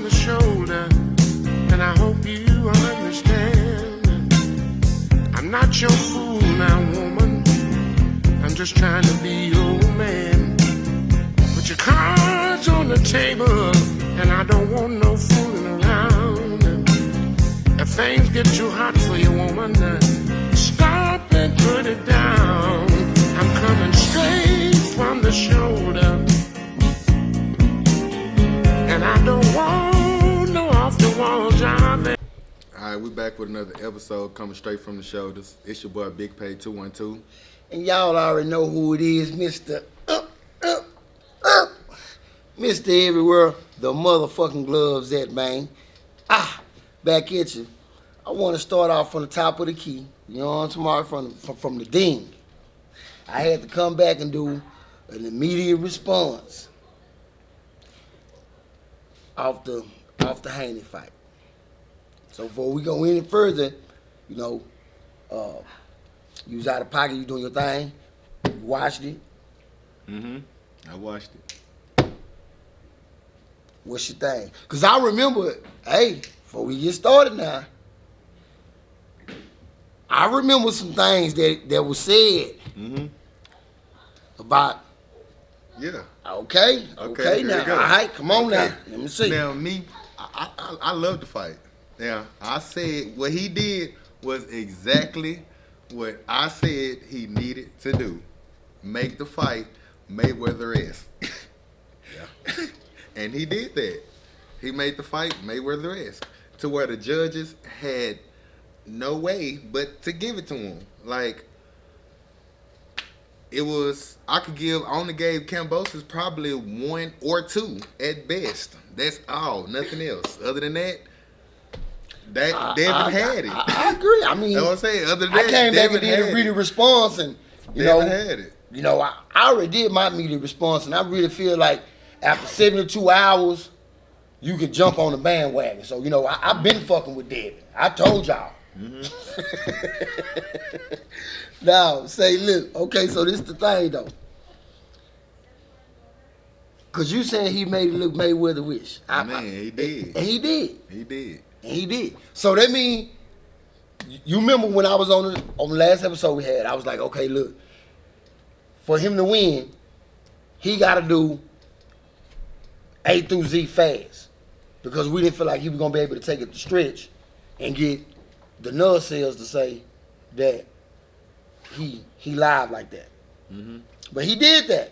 from the shoulder, and I hope you understand. I'm not your fool now, woman. I'm just trying to be your man. Put your cards on the table, and I don't want no fooling around. If things get too hot for you, woman, stop and put it down. I'm coming straight from the shoulder, and I don't want no off the wall job. All right, we back with another episode coming straight from the shoulders. It's your boy BigPay212. And y'all already know who it is, Mr. Mr. Everywhere, the motherfucking gloves at, man. Back at you. I want to start off from the top of the key. You know what I'm talking about? From the ding. I had to come back and do an immediate response off the Haney fight. So before we go any further, you know, you was out of pocket, you doing your thing, you watched it. I watched it. What's your thing? Because I remember, hey, before we get started now, I remember some things that was said about. Yeah. Okay, now. All right, come on now. Let me see. Now, me, I love the fight. Now, I said what he did was exactly what I said he needed to do. Make the fight Mayweather-esque. Yeah. And he did that. He made the fight Mayweather-esque to where the judges had no way but to give it to him. Like, it was, I only gave Kambosos probably 1 or 2 at best. That's all, nothing else. Other than that, Devin had it. I agree. I mean, you know what I'm saying? Other than that, I came back and Devin did a read response, and you Devin know, had it. You know, I already did my media response, and I really feel like after 72 hours, you can jump on the bandwagon. So, you know, I've been fucking with Devin. I told y'all. Now, say, look, okay, so this is the thing, though. Because you saying he made it look Mayweather-ish. Man, he did. And he did. He did. And he did. So that means, you remember when I was on the last episode we had, I was like, okay, look, for him to win, he got to do A through Z fast. Because we didn't feel like he was going to be able to take it to stretch and get the nerve cells to say that he lied like that. But he did that.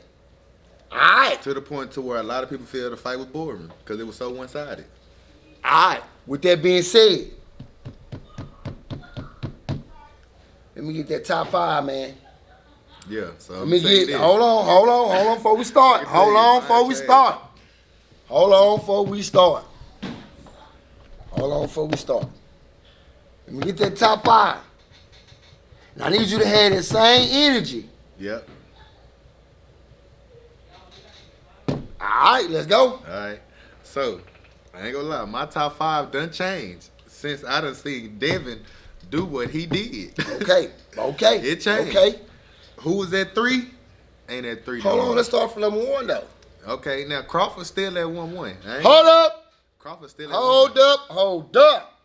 All right. To the point to where a lot of people feel the fight was boring because it was so one-sided. All right. With that being said, let me get that top 5, man. Yeah, so Let me get, hold on before we start. Hold on before we start. Let me get that top 5. And I need you to have that same energy. Yep. All right, let's go. All right. So, I ain't gonna lie, my top 5 done changed since I done seen Devin do what he did. Okay. It changed. Okay. Who was at 3? Ain't at 3. Hold on, let's start from number 1, though. Okay, now Crawford still at 1-1. Hold up. Crawford still at Hold up.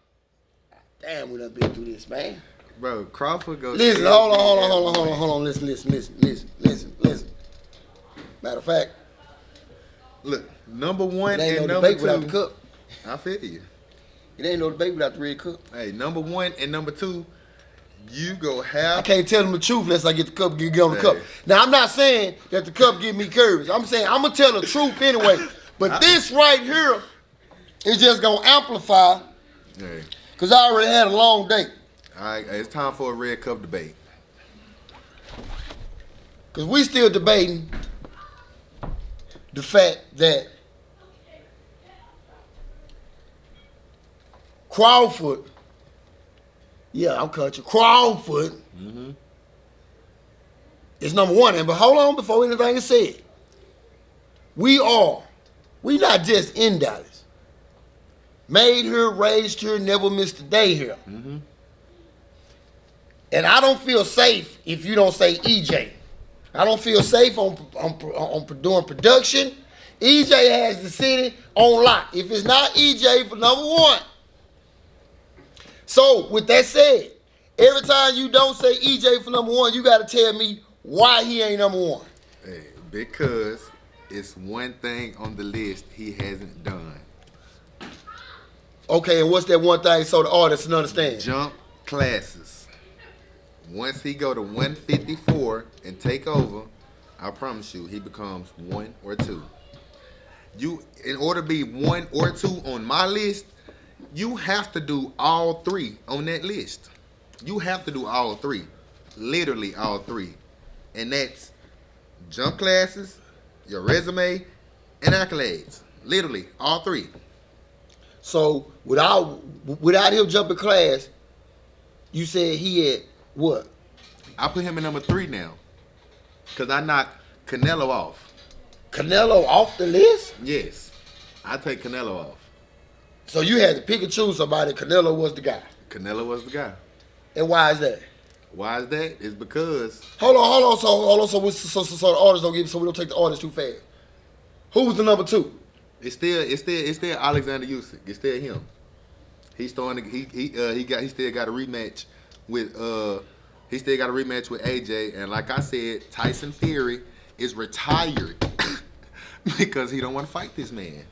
Damn, we done been through this, man. Bro, Crawford goes. Listen, hold on. Listen. Matter of fact, look, number 1 it ain't and no number debate 2. without the cup. I feel you. It ain't no debate without the red cup. Hey, number 1 and number 2, you go have. I can't tell them the truth unless I get the cup, get on the Hey. cup. Now, I'm not saying that the cup give me courage. I'm saying I'm going to tell the truth anyway. But this right here is just going to amplify because I already had a long day. All right, it's time for a red cup debate. Because we still debating the fact that Crawford, I'm country, Crawford is number 1. But hold on before anything is said. We not just in Dallas. Made here, raised here, never missed a day here. And I don't feel safe if you don't say EJ. I don't feel safe on doing production EJ has the city on lock. If it's not EJ for number one. So, with that said, every time you don't say EJ for number one, you got to tell me why he ain't number one. Hey, because it's one thing on the list he hasn't done. Okay, and what's that one thing so the audience can understand? Jump classes. Once he go to 154 and take over, I promise you, he becomes 1 or 2. You, in order to be 1 or 2 on my list, you have to do all 3 on that list. You have to do all 3. Literally all 3. And that's jump classes, your resume, and accolades. Literally all 3. So without him jumping class, you said he had what? I put him in number 3 now. Because I knocked Canelo off. Canelo off the list? Yes. I take Canelo off. So you had to pick and choose somebody. Canelo was the guy. Canelo was the guy. And why is that? Why is that? It's because Hold on. So the artists don't get, so we don't take the artists too fast. Who was the number 2? it's still Alexander Usyk. It's still him. He's starting. He still got a rematch with AJ. And like I said, Tyson Fury is retired because he don't want to fight this man.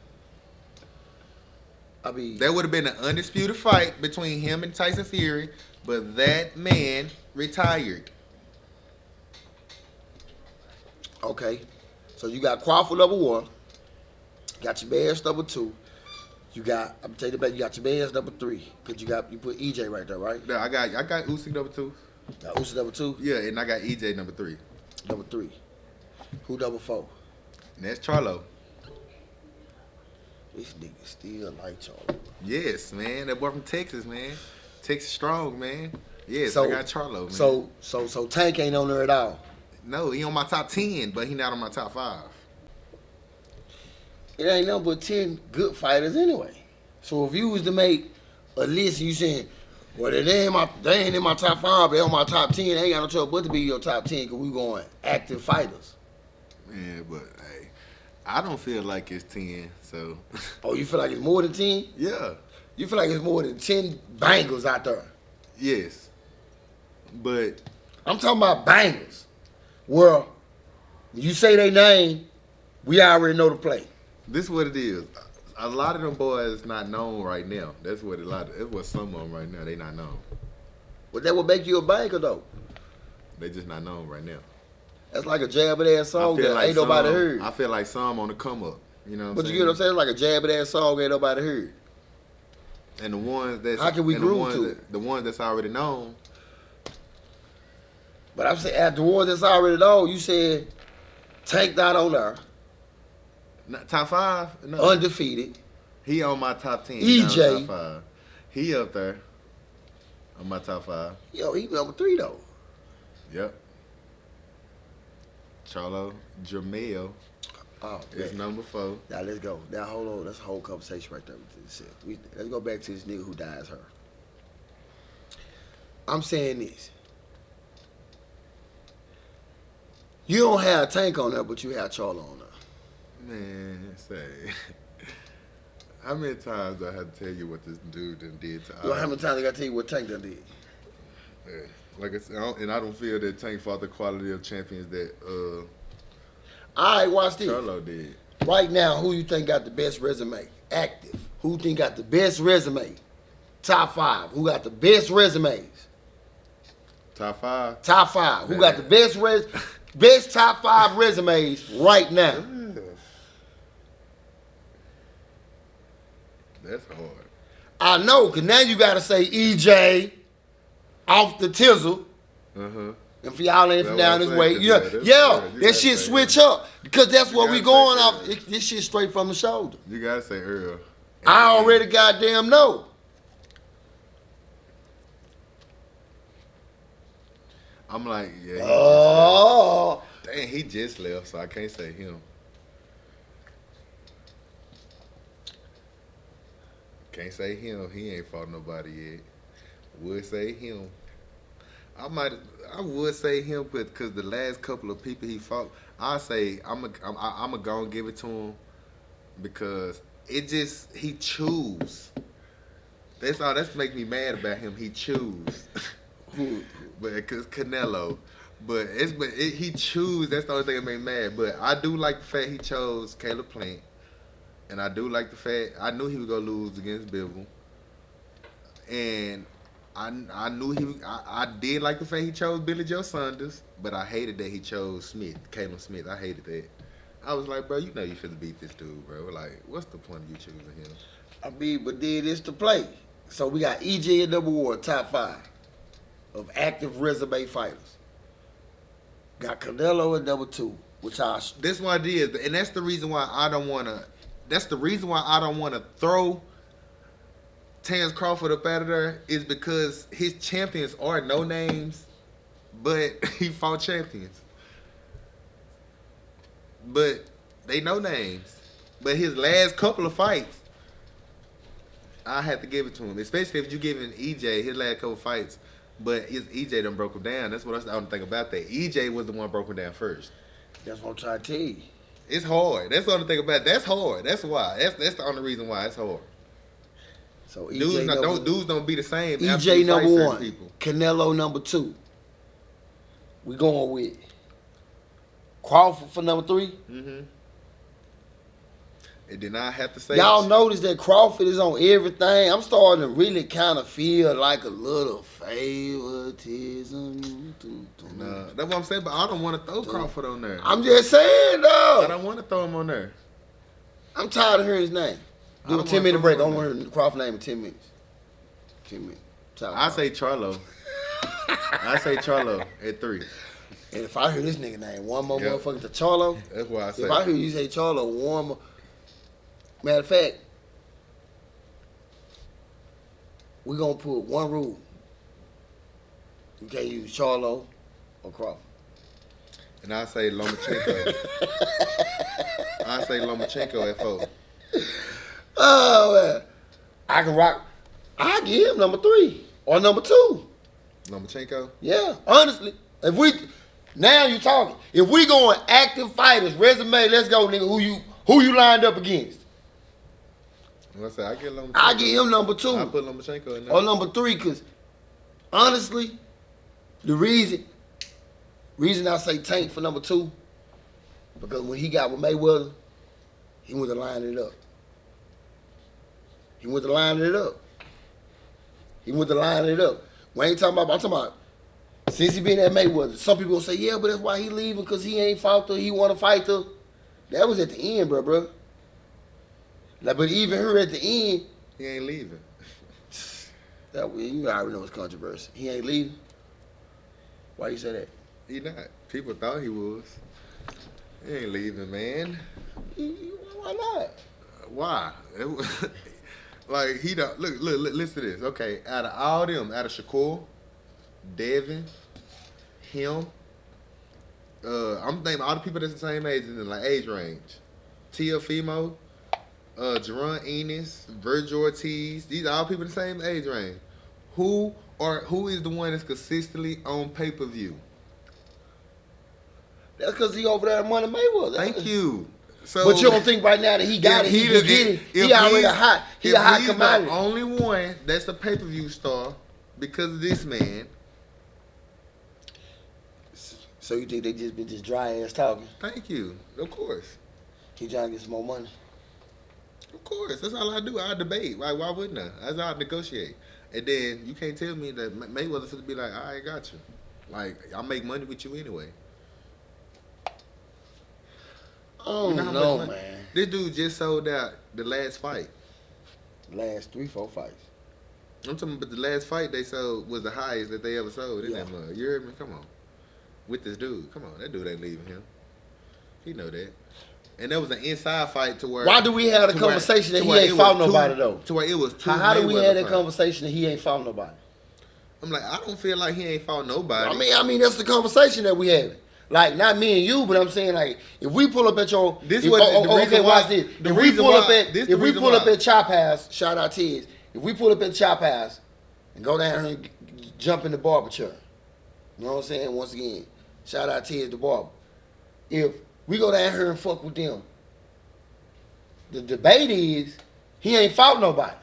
I mean, That would have been an undisputed fight between him and Tyson Fury, but that man retired. okay. So you got Crawford number 1. Got your man's number 2. You got, I'm telling you about, you got your man's number 3. Cause you put EJ right there, right? No, I got Usyk number 2. Got Usyk number 2. Yeah, and I got EJ number 3. Number 3. Who number 4? And that's Charlo. This nigga still like Charlo. Yes, man. That boy from Texas, man. Texas strong, man. Yes, So- I got Charlo, man. So Tank ain't on there at all. No, he on my top 10, but he not on my top 5. It ain't nothing but 10 good fighters anyway. So if you was to make a list and you saying, well, they ain't in my top 5, but they on my top 10, they ain't got no trouble but to be your top 10 because we going active fighters. Man, but hey, I don't feel like it's 10, so Oh, you feel like it's more than 10? yeah. You feel like it's more than 10 bangers out there? Yes. But I'm talking about bangers. Well, when you say they name, we already know the play. this is what it is. A lot of them boys not known right now. That's what that's what some of them right now, they not known. But that would make you a banker though. They just not known right now. That's like a jabbing ass song that ain't nobody heard. I feel like some on the come up. You know what I'm But saying? you get what I'm saying? Like a jabbing ass song ain't nobody heard. And the ones that's How can we and the groove ones to that- it? The ones that's already known. But I'm saying at the ones that's already known, you said Tank not on there, Not top 5? No. undefeated. He on my top 10. EJ. He not top 5. He up there on my top 5. Yo, he number 3 though. Yep. Charlo Jamel Oh, is man. number 4. Now let's go. Now hold on. That's a whole conversation right there with this shit. Let's go back to this nigga who dies her. I'm saying this. You don't have Tank on there, but you have Charlo on there. Man, say. How many times I had to tell you what this dude done did to Yo, how many times I gotta tell you what Tank done did? Yeah. Like I said, I don't feel that Tank fought the quality of champions that All right, watch this. Charlo did. Right now, who you think got the best resume? Active. Who you think got the best resume? Top 5. Who got the best resumes? Top 5. Top 5. Who got the best top 5 resumes right now? That's hard. I know, because now you got to say EJ off the tizzle. Uh-huh. And for y'all ain't from That's down what this I'm way, saying, yeah, yeah, yeah, you that gotta shit say switch that. up. Because that's You what we gotta going say off. that. This shit straight from the shoulder. You gotta say Earl. I already goddamn know. I'm like, yeah. Oh. Dang, he just left, so I can't say him. Can't say him. He ain't fought nobody yet. Would say him. I would say him, but because the last couple of people he fought, I say I'm a go and give it to him. because he choose. That's all. That's make me mad about him. He choose. But because Canelo. But he choose. That's the only thing that made me mad. But I do like the fact he chose Caleb Plant. And I do like the fact I knew he was gonna lose against Bivol. And I knew I did like the fact he chose Billy Joe Saunders, but I hated that he chose Caleb Smith. I hated that. I was like, bro, you know you should beat this dude, bro. Like, what's the point of you choosing him? I mean, but then it's to play. So we got EJ and number 1, top 5 of active resume fighters. Got Canelo at number 2, which This one is, and that's the reason why I don't want to. That's the reason why I don't want to throw Terrence Crawford up out of there, is because his champions are no names, but he fought champions. But they no names. But his last couple of fights, I had to give it to him. Especially if you giving EJ his last couple of fights, but his EJ done broke him down. That's what I don't think about that. EJ was the one broke him down first. That's what I'm trying to tell you. It's hard. That's the only thing about it. That's hard. That's why. That's the only reason why it's hard. So EJ dudes don't be the same. EJ number 1, people. Canelo number 2. We going with Crawford for number 3. Mm-hmm. And then I have to say, y'all notice that Crawford is on everything. I'm starting to really kind of feel like a little favoritism. Nah, that's what I'm saying. But I don't want to throw Crawford on there. I'm just saying, though. I don't want to throw him on there. I'm tired of hearing his name. Do a 10-minute break. I want to hear Crawford's name in 10 minutes. 10 minutes. I say Charlo. I say Charlo at 3. And if I hear this nigga name one more motherfucker to Charlo, that's why I say. If I hear you say Charlo one more, matter of fact, we're gonna put one rule. You can't use Charlo or Crawford. And I say Lomachenko. I say Lomachenko at 4. Oh man, I can rock. I give him number 3 or number 2. Lomachenko. Yeah, honestly, now you talking. If we going active fighters, resume, let's go, nigga. Who you lined up against? I say I get Lomachenko. I give him number 2. I put Lomachenko in there. Or number 3, because honestly, the reason I say Tank for number 2, because when he got with Mayweather, he went to line it up. We ain't talking about, I'm talking about, since he been at Mayweather. Some people will say, yeah, but that's why he leaving, because he ain't fought her, he want to fight her. That was at the end, bro. Like, but even her at the end, he ain't leaving. You already know it's controversy. He ain't leaving. Why you say that? He not. People thought he was. He ain't leaving, man. Why not? Why? Like, he don't look. Listen to this. Okay, out of all them, out of Shakur, Devin, him, I'm thinking all the people that's the same age in the like age range. Teofimo, Jerron Enos, Virgil Ortiz. These are all people in the same age range. Who is the one that's consistently on pay-per-view? That's because he over there at Money Mayweather. Thank you. So, but you don't think right now that he got it, he can get it. He already hot. He a hot commodity. The only one that's a pay-per-view star because of this man. So you think they just been dry ass talking? Thank you. Of course. He trying to get some more money. Of course. That's all I do. I debate. Like, why wouldn't I? That's how I negotiate. And then you can't tell me that Mayweather's supposed to be like, I got you. Like, I'll make money with you anyway. Oh, you know no, man. This dude just sold out the last fight. Last 3-4 fights. I'm talking about the last fight they sold was the highest that they ever sold in that mug. You heard me? Come on. With this dude. Come on. That dude ain't leaving him. He know that. And that was an inside fight to where... Why do we have the conversation that he ain't fought nobody, though? To where it was two How do we have that conversation that he ain't fought nobody? I'm like, I don't feel like he ain't fought nobody. I mean, that's the conversation that we having. Like, not me and you, but I'm saying, like, if we pull up at your... If we pull up at Chop House, shout out Tiz. If we pull up at Chop House and go down here and jump in the barber chair, you know what I'm saying? Once again, shout out Tiz the barber. If we go down here and fuck with them, the debate is he ain't fought nobody.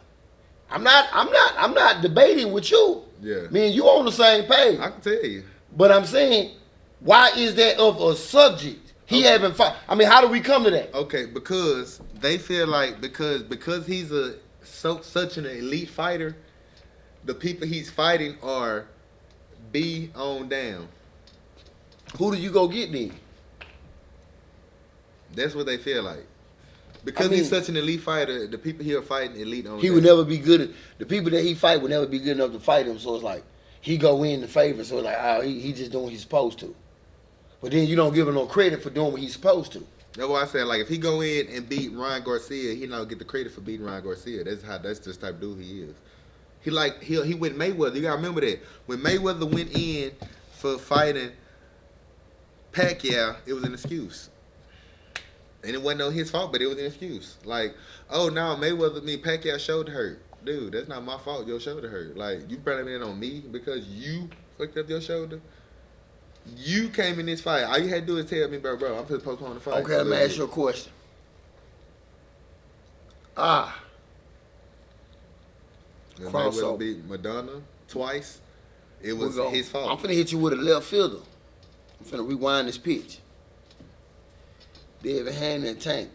I'm not debating with you. Yeah. Me and you on the same page. I can tell you. But I'm saying, why is that of a subject? He haven't fought. I mean, how do we come to that? Okay, because they feel like because he's such an elite fighter, the people he's fighting are B on down. Who do you go get then? That's what they feel like. Because he's such an elite fighter, the people he are fighting elite on. He would never be good. The people that he fight would never be good enough to fight him. So it's like he go in the favor. So it's like, oh, he just doing what he's supposed to. But then you don't give him no credit for doing what he's supposed to. That's why I said, like, if he go in and beat Ryan Garcia, he not get the credit for beating Ryan Garcia. That's just type of dude he is. He went Mayweather. You gotta remember that when Mayweather went in for fighting Pacquiao, it was an excuse. And it wasn't his fault, but it was an excuse. Like, oh, no, Pacquiao shoulder hurt. Dude, that's not my fault. Your shoulder hurt. Like, you brought it on me because you fucked up your shoulder. You came in this fight. All you had to do is tell me, bro, I'm supposed to postpone the fight. Okay, let me ask you a question. Mayweather beat Madonna twice. It was his fault. I'm finna hit you with a left fielder. I'm finna rewind this pitch. Devin Haney and Tank,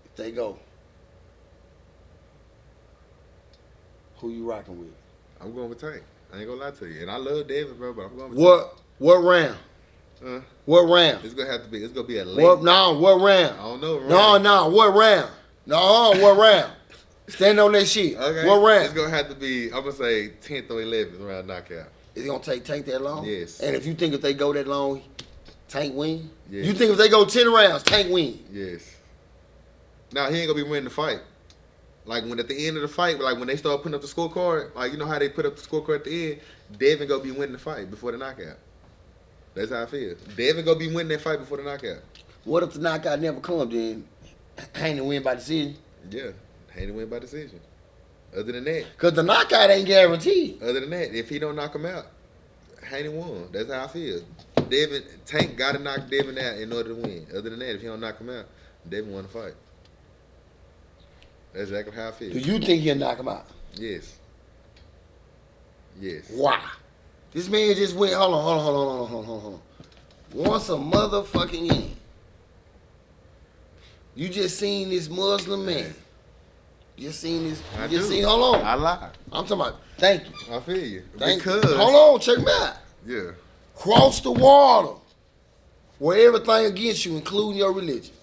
if they go, who you rocking with? I'm going with Tank. I ain't gonna lie to you. And I love Devin, bro, but I'm going with Tank. What round? What round? It's gonna be a late. What round? I don't know. What round? What round? Stand on that shit. Okay. What round? It's gonna have to be, I'm gonna say 10th or 11th round knockout. Is it gonna take Tank that long? Yes. And if you think if they go that long, Tank win? Yes. You think if they go 10 rounds, Tank win? Yes. Now he ain't gonna be winning the fight. Like when at the end of the fight, like when they start putting up the scorecard, like you know how they put up the scorecard at the end, Devin gonna be winning the fight before the knockout. That's how I feel. Devin gonna be winning that fight before the knockout. What if the knockout never comes? Then Haney win by decision. Yeah, Haney win by decision. Other than that, cause the knockout ain't guaranteed. Other than that, if he don't knock him out, Haney won. That's how I feel. Tank gotta knock Devin out in order to win. Other than that, if he don't knock him out, Devin won the fight. That's exactly how I feel. Do you think he'll knock him out? Yes. Yes. Why? This man just went. Hold on. Once a motherfucking end. You just seen this Muslim man. You just seen this. Hold on. I lied. I'm talking about. Thank you. I feel you. Because. Hold on. Check me out. Yeah. Cross the water. Where everything against you, including your religion.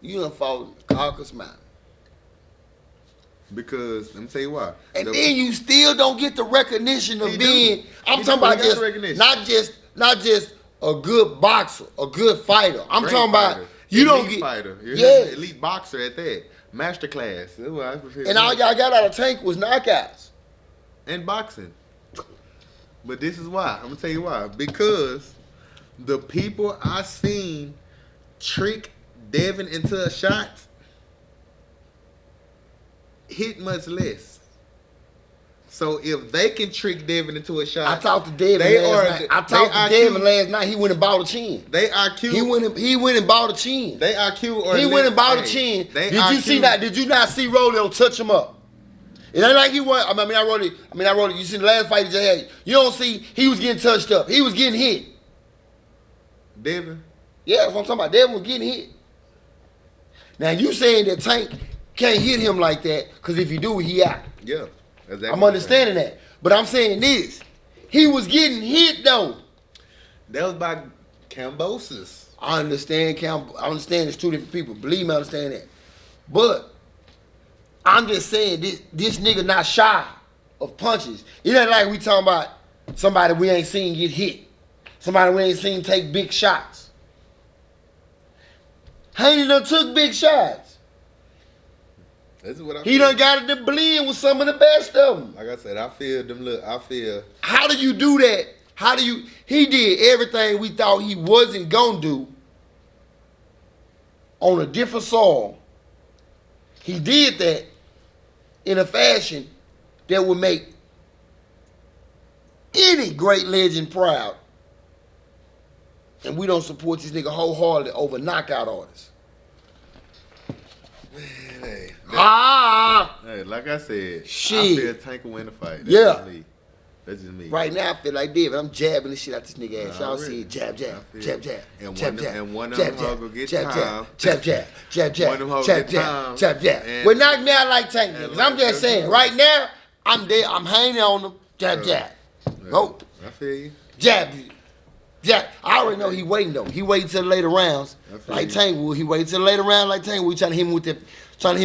You done fought Caucasus Mountain. Because let me tell you why. And then you still don't get the recognition of being. I'm talking about just not just a good boxer, a good fighter. I'm talking about you don't get fighter. You're an elite boxer at that. Masterclass. And all y'all got out of Tank was knockouts and boxing. But this is why. I'm gonna tell you why. Because the people I seen trick Devin into a shot hit much less. So if they can trick Devin into a shot, I talked to Devin last night. He went and bought a chin. They IQ. He went and bought a chin. They IQ or he went and bought a chin. Did you not see Rolio touch him up? It ain't like he went. I mean, I wrote it. You see the last fight he just had. You don't see he was getting touched up. He was getting hit. Devin? Yeah, that's what I'm talking about. Devin was getting hit. Now you saying that Tank can't hit him like that because if you do, he out. Yeah, exactly. I'm understanding that, but I'm saying this: he was getting hit though. That was by Cambosis. I understand. I understand. It's two different people. Believe me, I understand that. But I'm just saying this nigga not shy of punches. It ain't like we talking about somebody we ain't seen get hit, somebody we ain't seen take big shots. Haney done took big shots. This is what I he done got it to blend with some of the best of them. Like I said, I feel. How do you do that? He did everything we thought he wasn't gonna do on a different soil. He did that in a fashion that would make any great legend proud. And we don't support this nigga wholeheartedly over knockout artists. Man, hey. Hey, like I said, Shit. I feel Tank will win the fight. That's Yeah. just me. That's just me. Right now, I feel like David. I'm jabbing the shit out this nigga ass. Y'all Already. see it? Jab, jab, I feel jab, it. jab, And jab, one jab, and one of jab, them jab, hoes go get jab, time. jab, jab, jab, jab, One of them hoes jab, get jab, time. jab, jab. And- But knock me out like Tank and niggas. like I'm just that saying. too. Right now, I'm there. I'm hanging on them. Jab, jab. Go. I feel you. Jab. Jab. I already know he waiting though. He waiting till the later rounds. I feel Like you. Tank would. He waiting till the later round like Tank would. Trying to hit him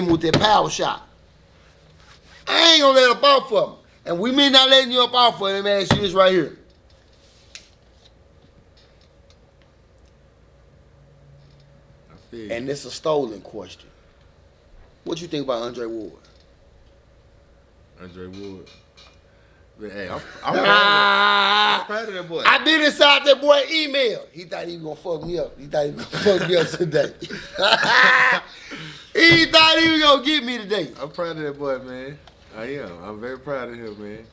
with that power shot. I ain't gonna let up off of him. And we may not letting you up off of him. Let me ask you this right here. I feel you. And it's a stolen question. What you think about Andre Ward? Andre Wood. But hey, I'm Ah, proud of that boy. I did inside that boy email. He thought he was gonna fuck me up. He thought he was gonna fuck me up today. He thought he was gonna get me today. I'm proud of that boy, man. I am. I'm very proud of him, man.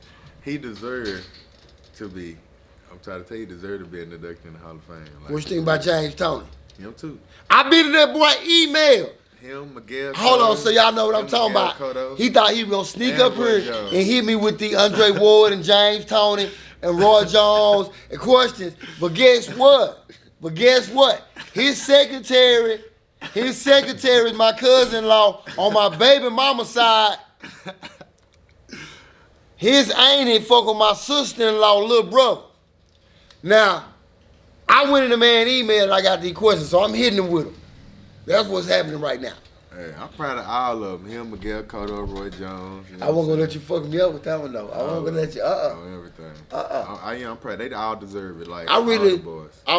He deserved to be. I'm trying to tell you, he deserved to be inducted in the Hall of Fame. Like, What you think about James Tony? him too. I been in that boy email. Him, Miguel. Hold on, Cotto, so y'all know what I'm him, talking Miguel about. Cotto, He thought he was gonna sneak and up Roy here Jones. and hit me with the Andre Ward and James Tony and Roy Jones and questions. But guess what? His secretary is my cousin-in-law on my baby mama side. His auntie fuck with my sister-in-law, little brother. Now, I went in the man email and I got these questions, so I'm hitting him with them. That's what's happening right now. Hey, I'm proud of all of them. Him, Miguel Cotto, Roy Jones. You know I wasn't what gonna I'm let you fuck me up with that one though. I wasn't gonna let you. on everything. I'm proud. They all deserve it. Like I really, all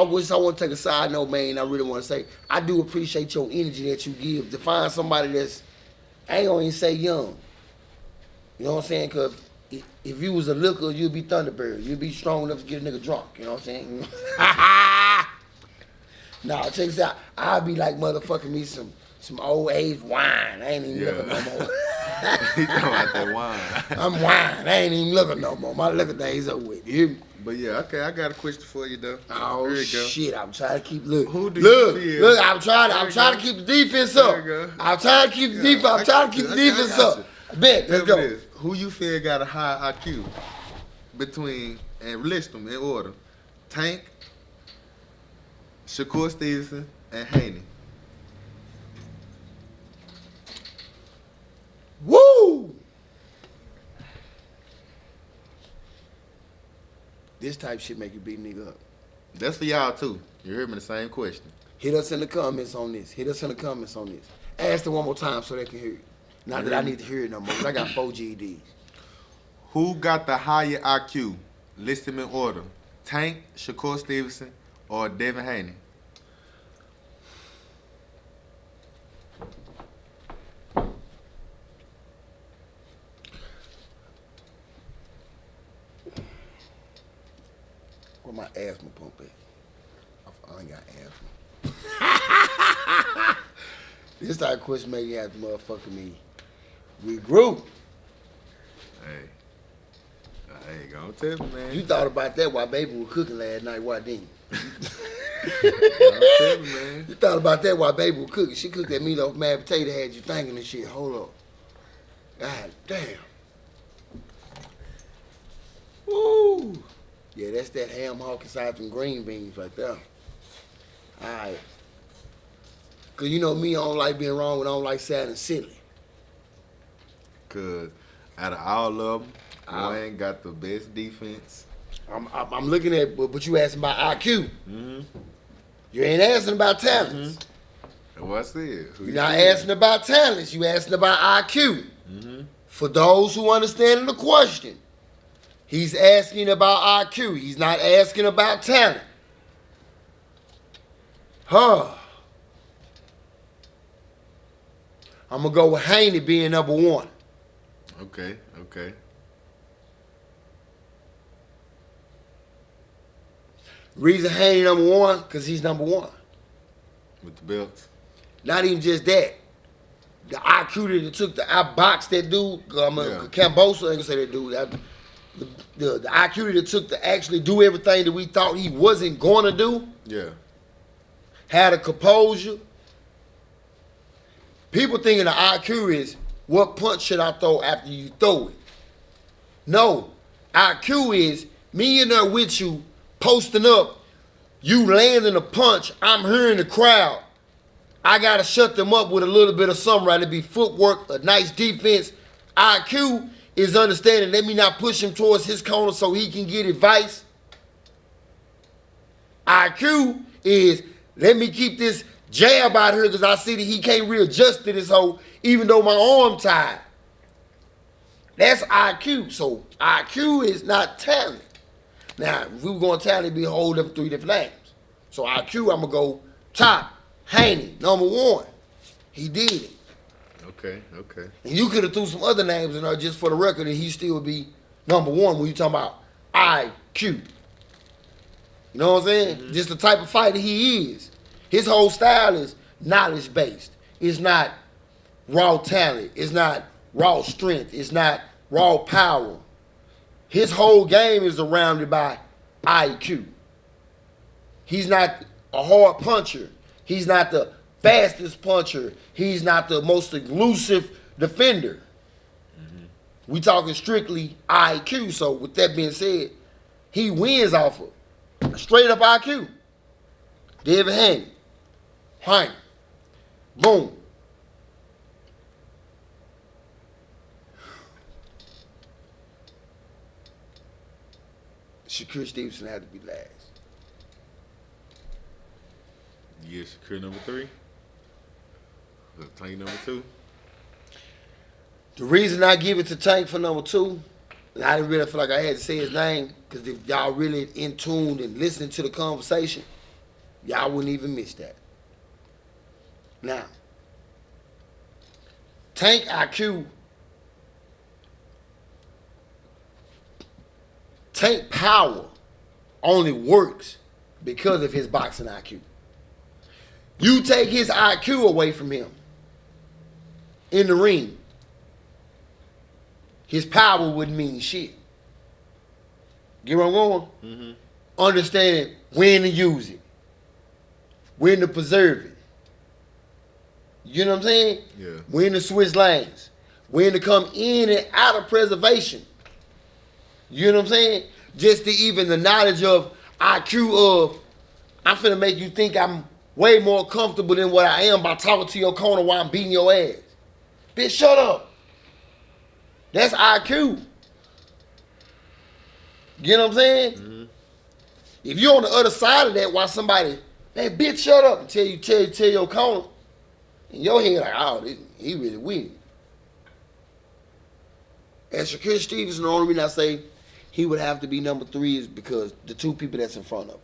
the boys. I want to take a side note, man. I really want to say, I do appreciate your energy that you give to find somebody that's, I ain't gonna even say young. You know what I'm saying? Cause if you was a looker, you'd be Thunderbird. You'd be strong enough to get a nigga drunk. You know what I'm saying? Nah, check this out. I'll be like motherfucking me some old age wine. I ain't even looking no more. He talking about that wine. I'm wine. I ain't even looking no more. My liquor days are with you. But yeah, okay, I got a question for you though. Oh Here you go. shit! I'm trying to keep look. Who do you feel- Look! I'm trying to keep the defense up. There you go. I'm trying to keep the defense. I'm trying to keep the defense up. Bet. Let's Tell me go. this. Who you feel got a high IQ between, and list them in order, Tank, Shakur Stevenson, and Haney? Woo! This type shit make you beat a nigga up. That's for y'all too. You heard me the same question. Hit us in the comments on this. Ask it one more time so they can hear it. Not that I need to hear it no more, 'cause I got 4 GEDs. Who got the higher IQ? List them in order. Tank, Shakur Stevenson, or Devin Haney? Where my asthma pump at? I ain't got asthma. This type of question make you have to motherfucking me regroup. Hey, gonna tell me, man. You thought about that while baby was cooking last night, why didn't you? Gonna tell me, man. You thought about that while baby was cooking. She cooked that meatloaf, mashed potato, had you thinking and shit. Hold up. God damn. Woo. Yeah, that's that ham hock inside some green beans right there. Alright. Cause you know me, I don't like being wrong and I don't like sounding silly. Cause out of all of them, Wayne got the best defense. I'm looking at, but you asking about IQ. Mm-hmm. You ain't asking about talents. And what I said? Who You're you not feel? asking about talents. You asking about IQ. Mm-hmm. For those who understand the question, he's asking about IQ. He's not asking about talent. Huh. I'm going to go with Haney being number one. Okay. Reason Haney number one, because he's number one. With the belts. Not even just that. The IQ that it took to outbox that dude, Yeah. Cambosa, I ain't gonna say that dude. The IQ that it took to actually do everything that we thought he wasn't gonna do. Yeah. Had a composure. People thinking the IQ is what punch should I throw after you throw it? No. IQ is me in there with you, posting up, you landing a punch, I'm hearing the crowd. I got to shut them up with a little bit of something, right? It'd be footwork, a nice defense. IQ is understanding, let me not push him towards his corner so he can get advice. IQ is, let me keep this jab out here because I see that he can't readjust to this hole even though my arm tied. That's IQ. So IQ is not talent. Now, if we were going talent, it'd be a whole different 3 different names. So IQ, I'm going to go top, Haney, number 1. He did it. Okay. And you could have threw some other names in there just for the record and he still would be number 1 when you talking about IQ. You know what I'm saying? Mm-hmm. Just the type of fighter he is. His whole style is knowledge-based. It's not raw talent. It's not raw strength. It's not raw power. His whole game is surrounded by IQ. He's not a hard puncher. He's not the fastest puncher. He's not the most elusive defender. Mm-hmm. We talking strictly IQ. So with that being said, he wins off of straight up IQ. Devin Haney. Haney. Boom. Shakur Stevenson had to be last. Yeah, Shakur number 3. Tank number 2. The reason I give it to Tank for number 2, and I didn't really feel like I had to say his name, because if y'all really in tune and listening to the conversation, y'all wouldn't even miss that. Now, Tank IQ, Tank power only works because of his boxing IQ. You take his IQ away from him in the ring, his power wouldn't mean shit. Get where I'm going? Mm-hmm. Understanding when to use it, when to preserve it. You know what I'm saying? Yeah. When to switch lanes, when to come in and out of preservation. You know what I'm saying? Just to even the knowledge of IQ of, I'm finna make you think I'm way more comfortable than what I am by talking to your corner while I'm beating your ass. Bitch, shut up. That's IQ. You know what I'm saying? Mm-hmm. If you're on the other side of that while somebody, man, bitch, shut up, and tell your corner, in your head like, oh, he really winning. And Shakur Stevenson, the only reason I say he would have to be number 3 is because the 2 people that's in front of him.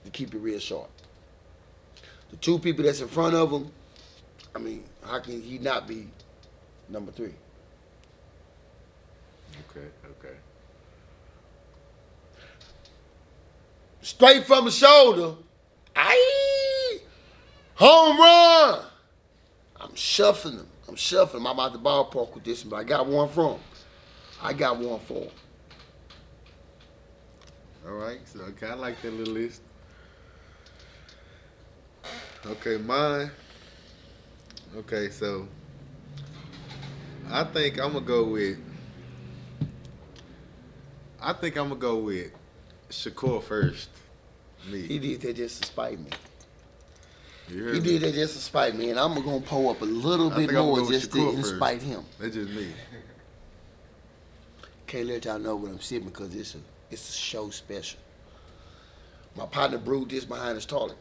To keep it real short. The 2 people that's in front of him, I mean, how can he not be number 3? Okay. Straight from the shoulder, home run. I'm shuffling him. I'm out the ballpark with this one, but I got one for him. All right, so okay, I like that little list. Okay, mine. Okay, so I think I'm gonna go with Shakur first. Me. He did that just to spite me. You heard He me? did that just to spite me, and I'm gonna pull up a little bit more just to spite him. That's just me. Can't let y'all know what I'm sipping because it's a show special. My partner brewed this behind his toilet.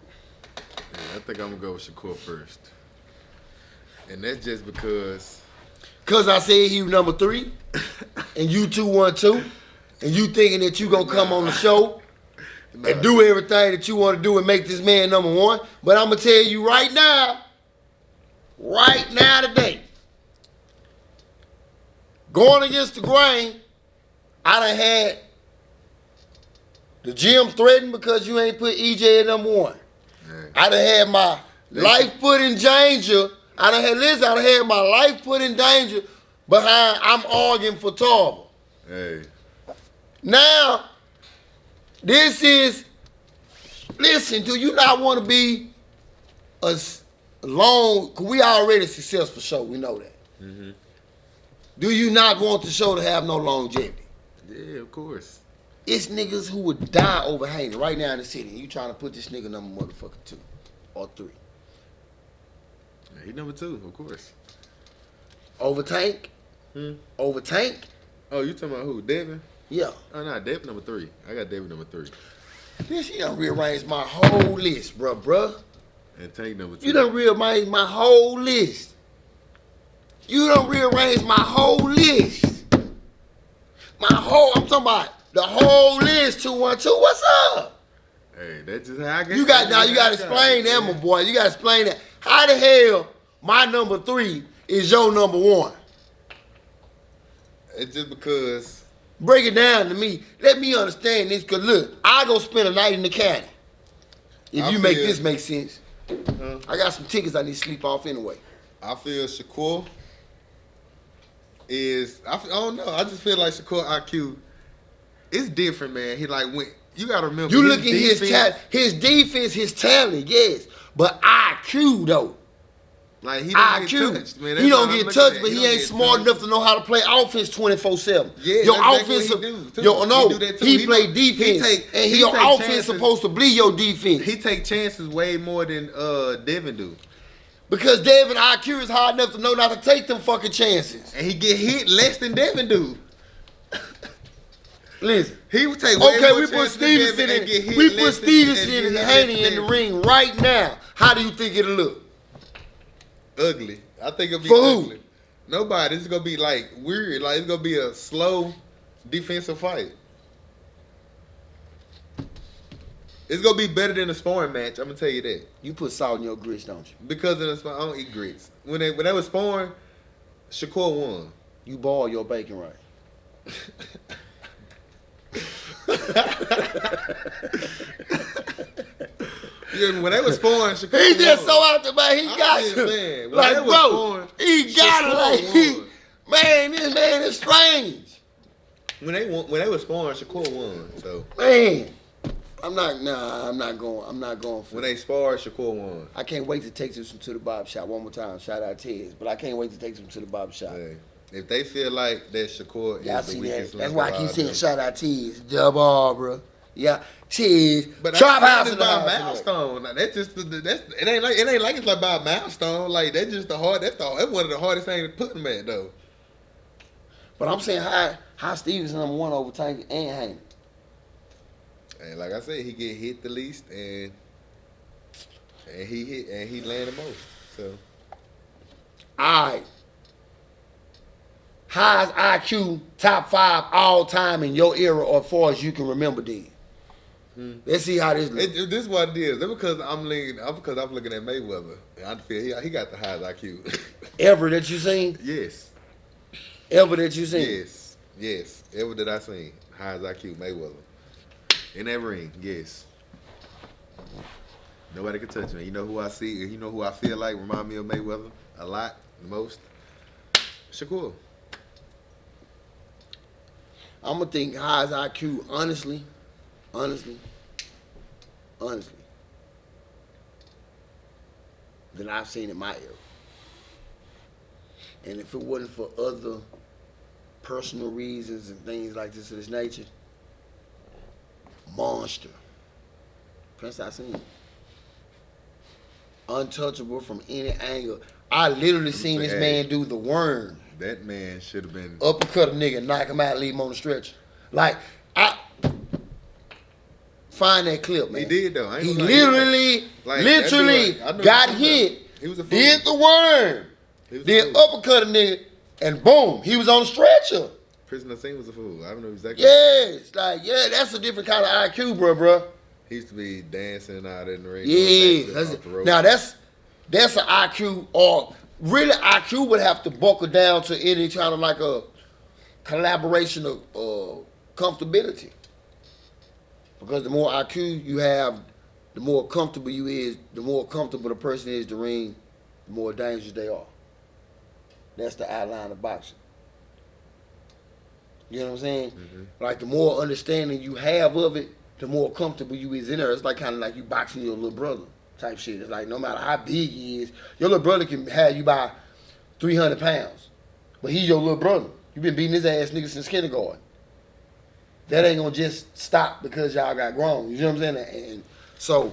Yeah, I think I'm gonna go with Shakur first, and that's just because. Cause I said he was number 3, and you 212, and you thinking that you gonna come on the show and do everything that you want to do and make this man number 1. But I'm gonna tell you right now today, going against the grain, I done had the gym threatened because you ain't put EJ at number 1. Man. I done had my life put in danger. I done had my life put in danger behind I'm arguing for Tarver. Hey. Now, this is, listen, do you not want to be a cause we already successful show. We know that. Mm-hmm. Do you not want the show to have no longevity? Yeah, of course. It's niggas who would die over Haney right now in the city. And you trying to put this nigga number motherfucking 2 or 3. He number 2, of course. Over Tank? Over Tank? Oh, you talking about who? Devin? Yeah. Oh, no, Devin number 3. I got Devin number 3. Bitch, you done rearranged my whole list, bruh. And Tank number 2. You done rearranged my whole list. You done rearranged my whole list. I'm talking about the whole list, 212. What's up? Hey, that's just how I get. You got to explain that, my boy. You got to explain that. How the hell my number 3 is your number 1? It's just because. Break it down to me. Let me understand this. Cause look, I go spend a night in the county. If you make this make sense. I got some tickets I need to sleep off anyway. I feel Shakur is. I don't know. I just feel like Shakur IQ is different, man. He like when you gotta remember. You look at his defense, his talent, yes, but IQ though. Like he don't get touched, man. He don't get touched, but he ain't smart enough to know how to play offense 24/7. Yeah, your that's offense, exactly what he do. he play defense, and your offense supposed to bleed your defense. He take chances way more than Devin do. Because Devin IQ is hard enough to know not to take them fucking chances, and he get hit less than Devin do. Listen, he would take way more we put chances than Devin and get hit less than Stevenson and Haney in the ring right now. How do you think it'll look? Ugly. I think it'll be for ugly. Who? Nobody. It's gonna be like weird. Like it's gonna be a slow defensive fight. It's gonna be better than a sparring match. I'm gonna tell you that. You put salt in your grits, don't you? Because in I don't eat grits. When they was sparring, Shakur won. You boil your bacon right. Yeah, when they was sparring, Shakur he just won. so out there, man. He got you. Like, bro, he got it. Like, man, this man is strange. When they was sparring, Shakur won. So man, I'm not going for. When they sparred, Shakur won. I can't wait to take this to the barber shop one more time. Shout out Tez, but I can't wait to take them to the barber shop. Hey, if they feel like that Shakur is the weakest link, that's why I keep saying shout out Tez, the barber. Yeah, Tez. But Chop house is by a milestone. Like, that's just it ain't like it's like by a milestone. Like that's just that's one of the hardest things to put him at though. But I'm saying how Stevenson number 1 over Tank and Haney. And like I said, he get hit the least and he land the most. So alright. How's IQ top 5 all time in your era or as far as you can remember then? Let's see how this looks. This is what it is. That's because I'm looking at Mayweather. I feel he got the highest IQ. Ever that you seen? Yes. Ever that you seen? Yes. Ever that I seen. Highest IQ, Mayweather. In that ring, yes. Nobody can touch me. You know who I see, you know who I feel like remind me of Mayweather a lot, the most? Shakur. I'm going to think highest IQ, honestly, than I've seen in my era. And if it wasn't for other personal reasons and things like this of this nature, monster. Prince I seen. Untouchable from any angle. I literally seen this man do the worm. That man should have been uppercut a nigga, knock him out, leave him on the stretcher. Like, find that clip, man. He did though. He literally got hit, he was a fool. did the worm, then uppercut a nigga, and boom, he was on the stretcher. Prisoner Singh was a fool. I don't know exactly. Yes, like, yeah, that's a different kind of IQ, bro. He used to be dancing out in the ring. Yeah, now that's an IQ, or really IQ would have to buckle down to any kind of like a collaboration of comfortability. Because the more IQ you have, the more comfortable you is, the more comfortable the person is to ring, the more dangerous they are. That's the outline of boxing. You know what I'm saying? Mm-hmm. Like the more understanding you have of it, the more comfortable you is in there. It's like kind of like you boxing your little brother. type shit. It's like no matter how big he is, your little brother can have you by 300 pounds. But he's your little brother. You been beating his ass nigga since kindergarten. That ain't gonna just stop because y'all got grown. You know what I'm saying? And so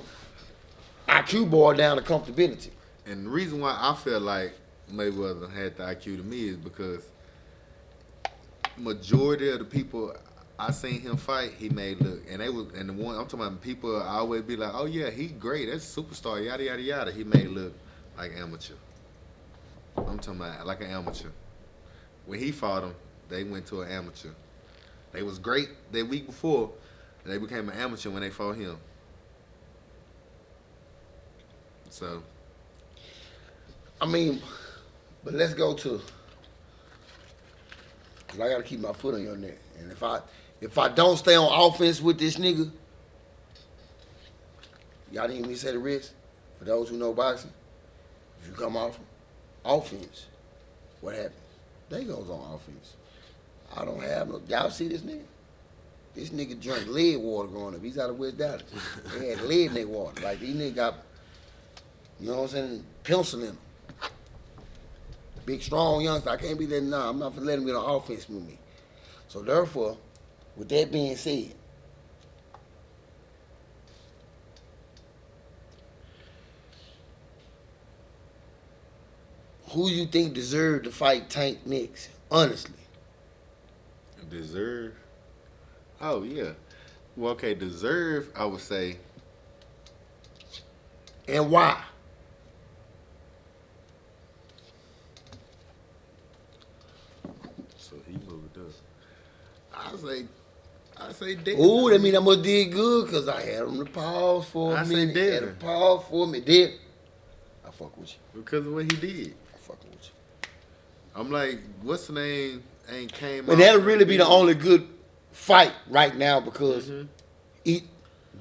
IQ boiled down to comfortability. And the reason why I feel like Mayweather had the IQ to me is because majority of the people I seen him fight, he made look, and the one I'm talking about, people always be like, oh yeah, he great, that's a superstar, yada yada yada. He made look like amateur. I'm talking about like an amateur. When he fought him, they went to an amateur. They was great that week before, and they became an amateur when they fought him. So, I mean, but let's go to, cause I gotta keep my foot on your neck, and if I don't stay on offense with this nigga, y'all didn't even say the risk. For those who know boxing, if you come off offense, what happens? They goes on offense. I don't have no. Y'all see this nigga? This nigga drank lead water growing up. He's out of West Dallas. They had lead in their water. Like these niggas got, you know what I'm saying, pencil in them. Big, strong youngster. I can't be that. Nah, I'm not gonna let him get on offense with me. So therefore, with that being said, who you think deserved to fight Tank next? Honestly. deserve. Oh yeah. Well, okay, deserve. I would say. And why? So he moved up. I say Devin. Ooh, that mean I must did good because I had him to pause for a minute. Devin. Had him pause for me. Then I fuck with you. Because of what he did. I fuck with you. I'm like, what's the name? Ain't came out. And that'll really be the only good fight right now because they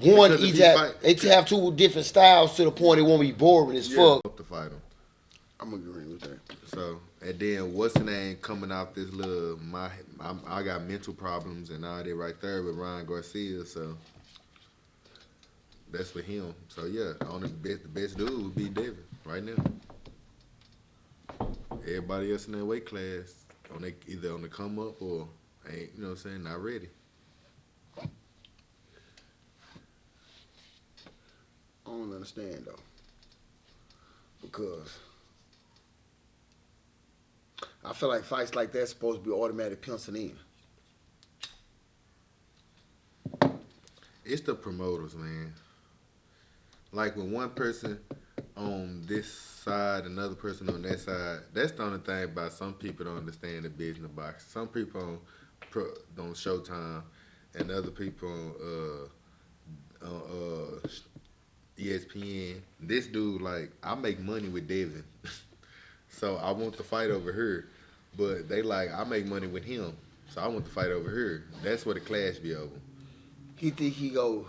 have two different styles to the point it won't be boring as fuck. To fight him. I'm agreeing with that. So, and then what's the name coming off this little, I got mental problems and all that right there with Ryan Garcia, so that's for him. So yeah, the best dude would be David right now. Everybody else in that weight class, either on the come up or ain't, you know what I'm saying, not ready. I don't understand though. Because I feel like fights like that supposed to be automatic penciled in. It's the promoters, man. Like when one person on this side, another person on that side, that's the only thing about some people don't understand the business of boxing. Some people on Showtime and other people on ESPN. This dude, like, I make money with Devin. So I want to fight over her. But they like, I make money with him. So I want to fight over her. That's what the clash be over. He think he go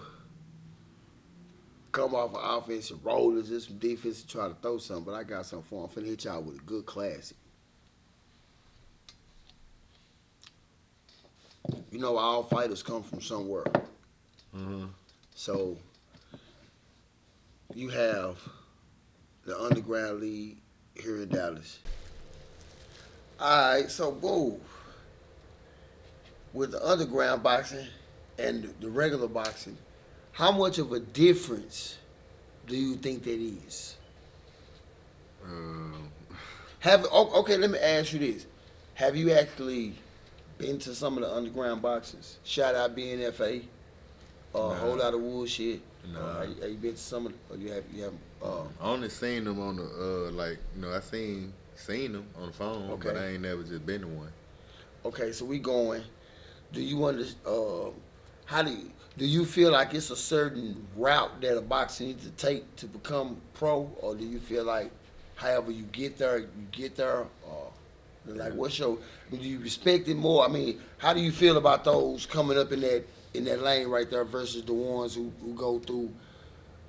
come off of offense and roll us in some defense and try to throw something, but I got something for him. I'm finna hit y'all with a good classic. You know, all fighters come from somewhere. Mm-hmm. So you have the underground league here in Dallas. All right, so boom. With the underground boxing and the regular boxing, how much of a difference do you think that is? Okay, let me ask you this. Have you actually been to some of the underground boxes? Shout out BNFA, Whole Lot of Wood shit. Nah. Have you been to some of the, or you have I only seen them on the, I seen them on the phone, Okay. but I ain't never just been to one. Okay, so we going. Do you do you feel like it's a certain route that a boxer needs to take to become pro, or do you feel like however you get there, or like do you respect it more? I mean, how do you feel about those coming up in that lane right there versus the ones who go through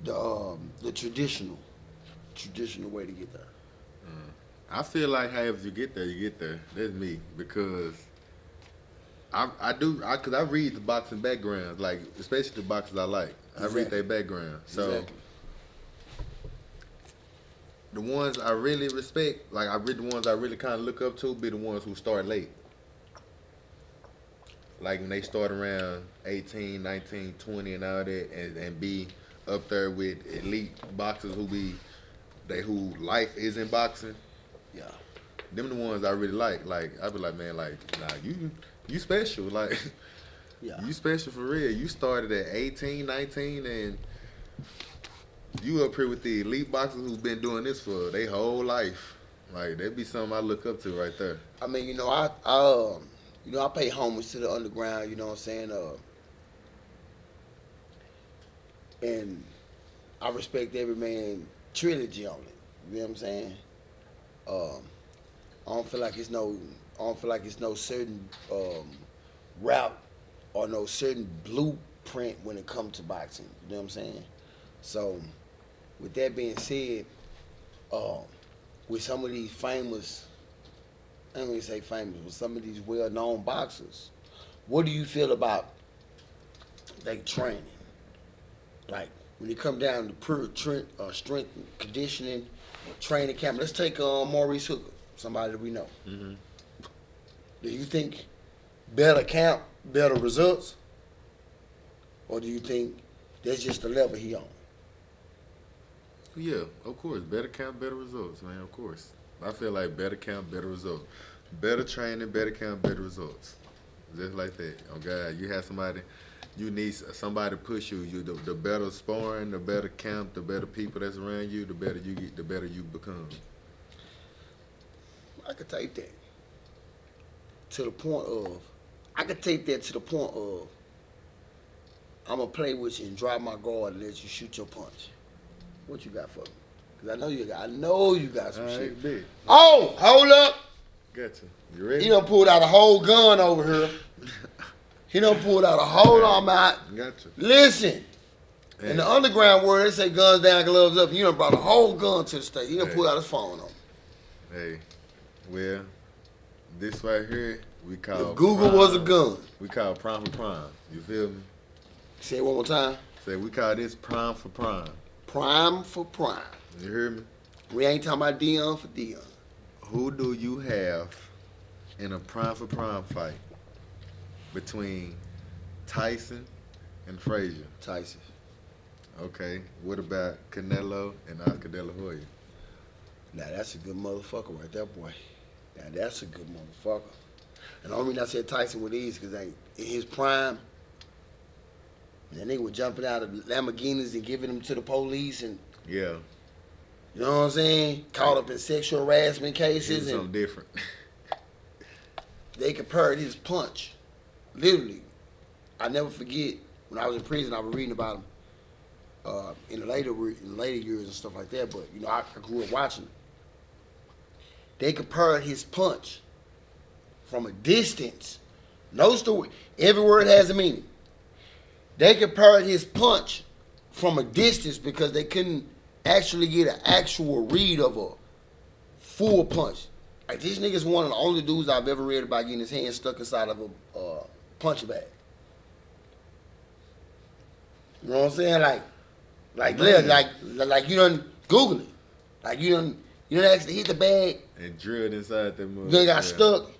the traditional way to get there? I feel like however you get there, you get there. That's me, because because I read the boxing backgrounds, like especially the boxers I like. I read their background. So Exactly. the ones I really respect, like the ones I really kind of look up to, be the ones who start late. Like when they start around 18, 19, 20 and all that, and be up there with elite boxers who life is in boxing. Yeah. Them the ones I really like. Like I be like, man, like, nah, you special. Like, Yeah. you special for real. You started at 18, 19, and you up here with the elite boxers who've been doing this for their whole life. Like, that'd be something I look up to right there. I mean, I pay homage to the underground, you know what I'm saying? And I respect every man trilogy on it. You know what I'm saying? I don't feel like it's no certain route or no certain blueprint when it comes to boxing. You know what I'm saying? So, with that being said, with some of these famous, I don't even say famous, with some of these well-known boxers, what do you feel about their training? Like, when it come down to pure strength and conditioning, training camp. Let's take Maurice Hooker, somebody that we know. Mm-hmm. Do you think better camp, better results? Or do you think that's just the level he on? Yeah, of course. Better count, better results, man. Of course. I feel like better count, better results. Better training, better count, better results. Just like that. Oh God, you have somebody, you need somebody to push you. The better sparring, the better camp, the better people that's around you, the better you get, the better you become. I could take that to the point of, I'm going to play with you and drop my guard and let you shoot your punch. What you got for me? Because I know you got some shit. Right, big. Oh, hold up. Gotcha. You ready? He done pulled out a whole gun over here. He done pulled out a whole arm out. Gotcha. Listen. Hey. In the underground world, they say guns down, gloves up. You done brought a whole gun to the state. He done pulled out his phone on. Hey, well, this right here, we call If Google prime. was a gun. We call prime for prime. You feel me? Say it one more time. Say we call this prime for prime. Prime for prime. You hear me? We ain't talking about Dion for Dion. Who do you have in a prime for prime fight between Tyson and Frazier? Tyson. Okay. What about Canelo and Oscar De La Hoya? Now that's a good motherfucker right there, boy. Now that's a good motherfucker. And the only reason I said Tyson with these because in his prime, that nigga was jumping out of Lamborghinis and giving them to the police and Yeah. you know what I'm saying? Caught up in sexual harassment It was cases and something different. they compared his punch. Literally. I never forget when I was in prison I was reading about him in the later years and stuff like that, but I grew up watching him. They compared his punch from a distance. No story. Every word has a meaning. They compared his punch from a distance because they couldn't actually get an actual read of a full punch. Like, this nigga's one of the only dudes I've ever read about getting his hand stuck inside of a punch bag. You know what I'm saying? Like you done Google it. Like you done actually hit the bag. And drilled inside that mother. You done got stuck.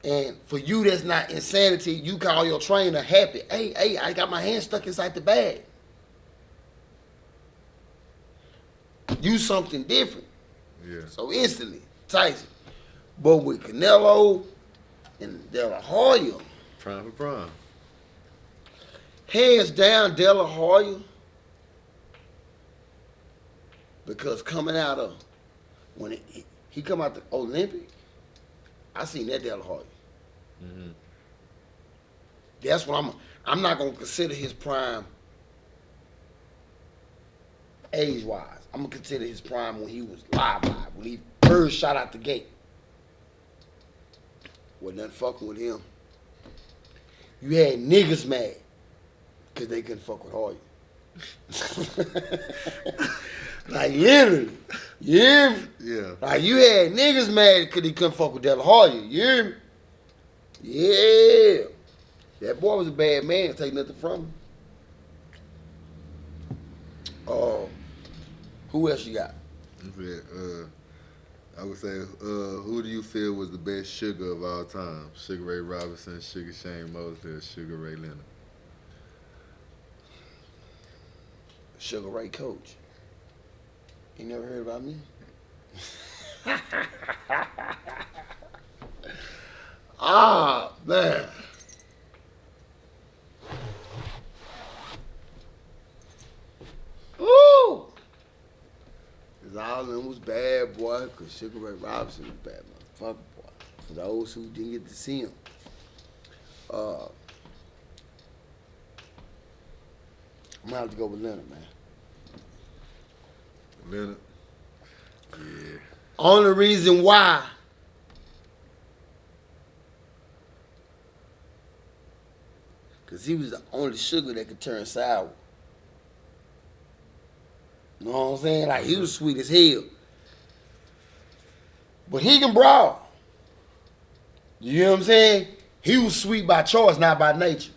And for you, that's not insanity. You call your trainer happy. Hey, I got my hand stuck inside the bag. You something different. Yeah. So instantly, Tyson. But with Canelo and De La Hoya, Prime for prime. hands down De La Hoya, because coming out of, when he come out the Olympic, I seen that De La Hoya. Mm-hmm. That's what I'm not going to consider his prime age-wise. I'm going to consider his prime when he was live, when he first shot out the gate. Wasn't nothing fucking with him. You had niggas mad because they couldn't fuck with Hoya. Like, literally. You hear me? Yeah. Like, you had niggas mad because he couldn't fuck with De La Hoya. You hear me? Yeah. That boy was a bad man. Take nothing from him. Who else you got? Yeah, I would say, who do you feel was the best sugar of all time? Sugar Ray Robinson, Sugar Shane Mosley, or Sugar Ray Leonard? Sugar Ray Coach. You never heard about me? Ah, man. Ooh. Cause all of them was bad, boy. Cause Sugar Ray Robinson was bad, motherfucker, boy. For those who didn't get to see him. I'm gonna have to go with Leonard, man. Leonard? Yeah. Only reason why because he was the only sugar that could turn sour. You know what I'm saying? Like, he was sweet as hell. But he can brawl. You know what I'm saying? He was sweet by choice, not by nature.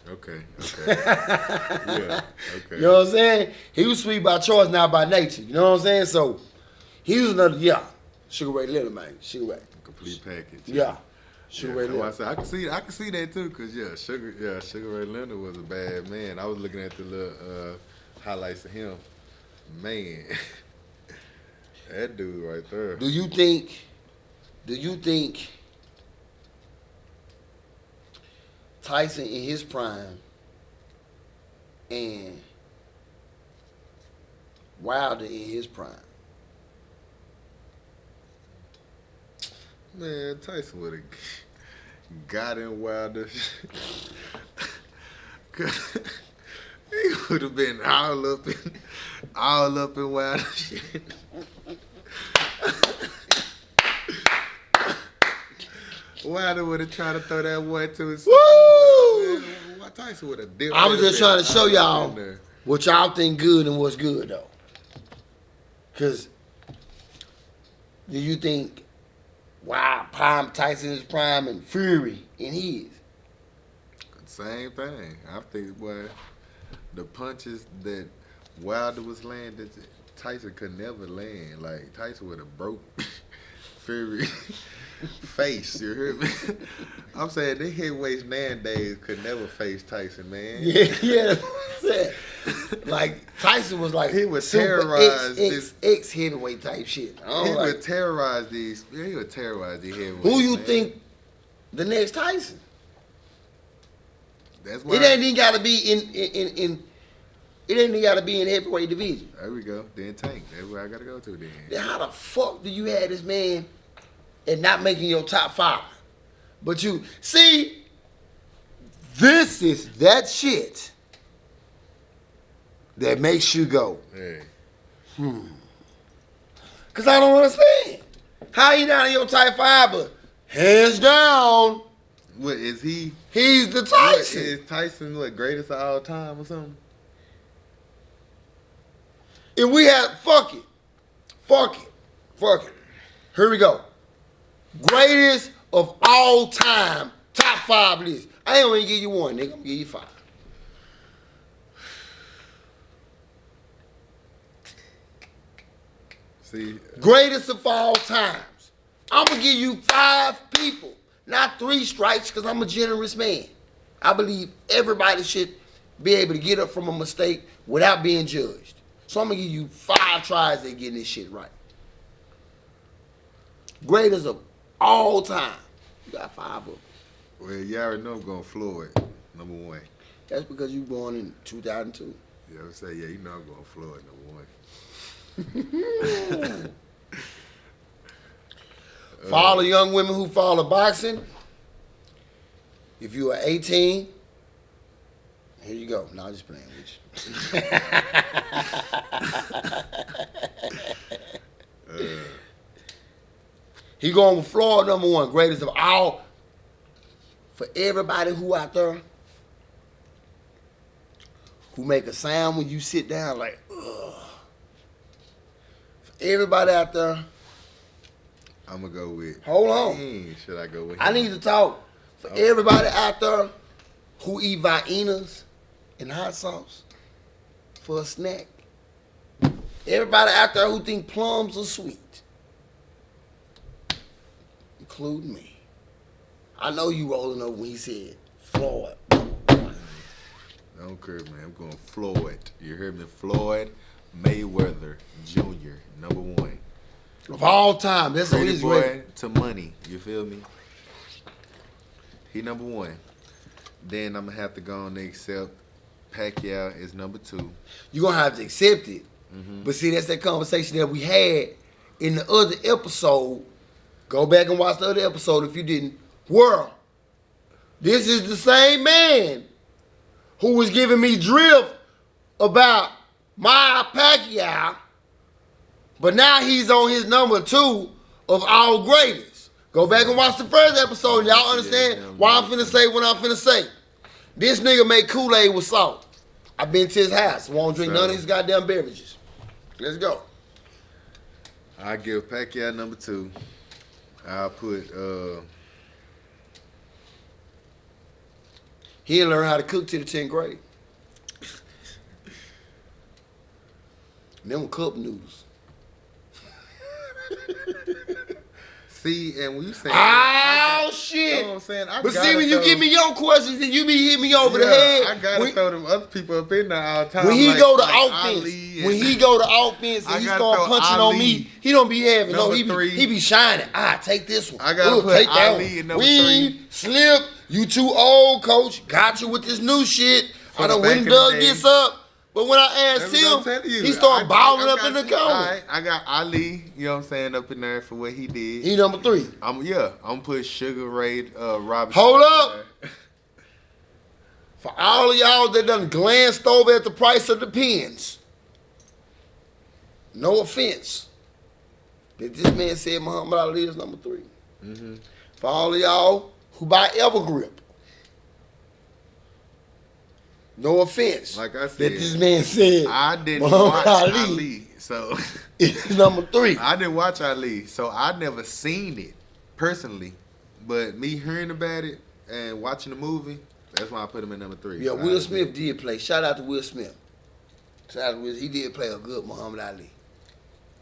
Okay. Yeah, okay. You know what I'm saying? He was sweet by choice, not by nature. You know what I'm saying? So, he was another, Sugar Ray Leonard, man. Sugar Ray. Complete package. Yeah. Sugar Ray Leonard. I can see that too, cause Sugar Ray Leonard was a bad man. I was looking at the little highlights of him. Man, that dude right there. Do you think Tyson in his prime and Wilder in his prime? Man, Tyson would have got in Wilder. He would have been all up in Wilder shit. Wilder would have tried to throw that one to his. Woo! Tyson would have dipped. I'm just trying to show y'all what y'all think good and what's good though. Cause do you think prime Tyson is prime and Fury in his? Same thing. I think, boy, the punches that Wilder was landing, that Tyson could never land. Like, Tyson would have broke Fury face. You heard me? I'm saying the heavyweights nowadays could never face Tyson, man. Yeah, that's what I'm saying. Like, Tyson was like, he would terrorize X heavyweight type shit. He would terrorize these heavyweights. Who you man. think the next Tyson? That's why It ain't even gotta be in it ain't even gotta be in the heavyweight division. There we go. Then Tank. That's where I gotta go to then. Then how the fuck do you have this man and not making your top 5? But you see, this is that shit that makes you go, Hey. Cause I don't understand. How he not in your top 5, but hands down, What is he? he's the Tyson. Is Tyson greatest of all time or something? If we had, fuck it. Here we go. Greatest of all time, top 5 list. I ain't gonna give you one, nigga. I'm gonna give you 5. See, Greatest of all times. I'm gonna give you 5 people, not 3 strikes, because I'm a generous man. I believe everybody should be able to get up from a mistake without being judged. So I'm gonna give you 5 tries at getting this shit right. Greatest of all time. You got 5 of them. well, you already know I'm going Floyd, number 1. That's because you born in 2002. You know what I'm saying? Yeah, you know I'm going Floyd, number 1. For all the young women who follow boxing, if you are 18, here you go. No, I'm just playing with you. He going with Floyd, number 1, greatest of all. For everybody who out there who make a sound when you sit down like, ugh. For everybody out there, I'm going to go with. hold on. Should I go with him? I need to talk. For everybody out there who eat Viennas and hot sauce for a snack, Everybody out there who think plums are sweet, including me. I know you rolling over when he said Floyd. Don't care, man. I'm going Floyd. You heard me? Floyd Mayweather Jr. #1. Of all time, that's who Pretty he's boy rated. to money. You feel me? He #1. Then I'm gonna have to go on and accept Pacquiao is #2. You're going to have to accept it. But see, that's that conversation that we had in the other episode. Go back and watch the other episode if you didn't. Where this is the same man who was giving me drift about my Pacquiao, but now he's on his #2 of all greatest. Go back and watch the first episode. Y'all understand why I'm finna say what I'm finna say. This nigga make Kool-Aid with salt. I've been to his house. Won't drink none of his goddamn beverages. Let's go. I give Pacquiao #2. I'll put He didn't learn how to cook till the 10th grade. Them cup noodles. See, and when you say Shit. you know what I'm saying? But see, when you give me your questions and you be hitting me over the head. I gotta throw them other people up in there all the time. When he like, go to like offense, and he start punching on me, he don't be having he be shining. Take this one. I gotta put take that Ali one. in #3. Slip, you too old, coach. Got you with this new shit. I done back went in and the dug day. this up. But when I asked That's what I'm telling him, you. he started balling up in the you. corner. I got Ali, you know what I'm saying, up in there for what he did. He #3. I'm put Sugar Ray Robinson. Hold up up. there. For all of y'all that done glanced over at the price of the pens, no offense, that this man said Muhammad Ali is #3. For all of y'all who buy Evergrip, no offense, Like I said, that this man said I didn't Muhammad watch Ali, so is #3. I didn't watch Ali, so I never seen it personally. But me hearing about it and watching the movie, that's why I put him in #3. Yeah, Will Smith did play. Shout out to Will Smith. Shout out to Will. He did play a good Muhammad Ali.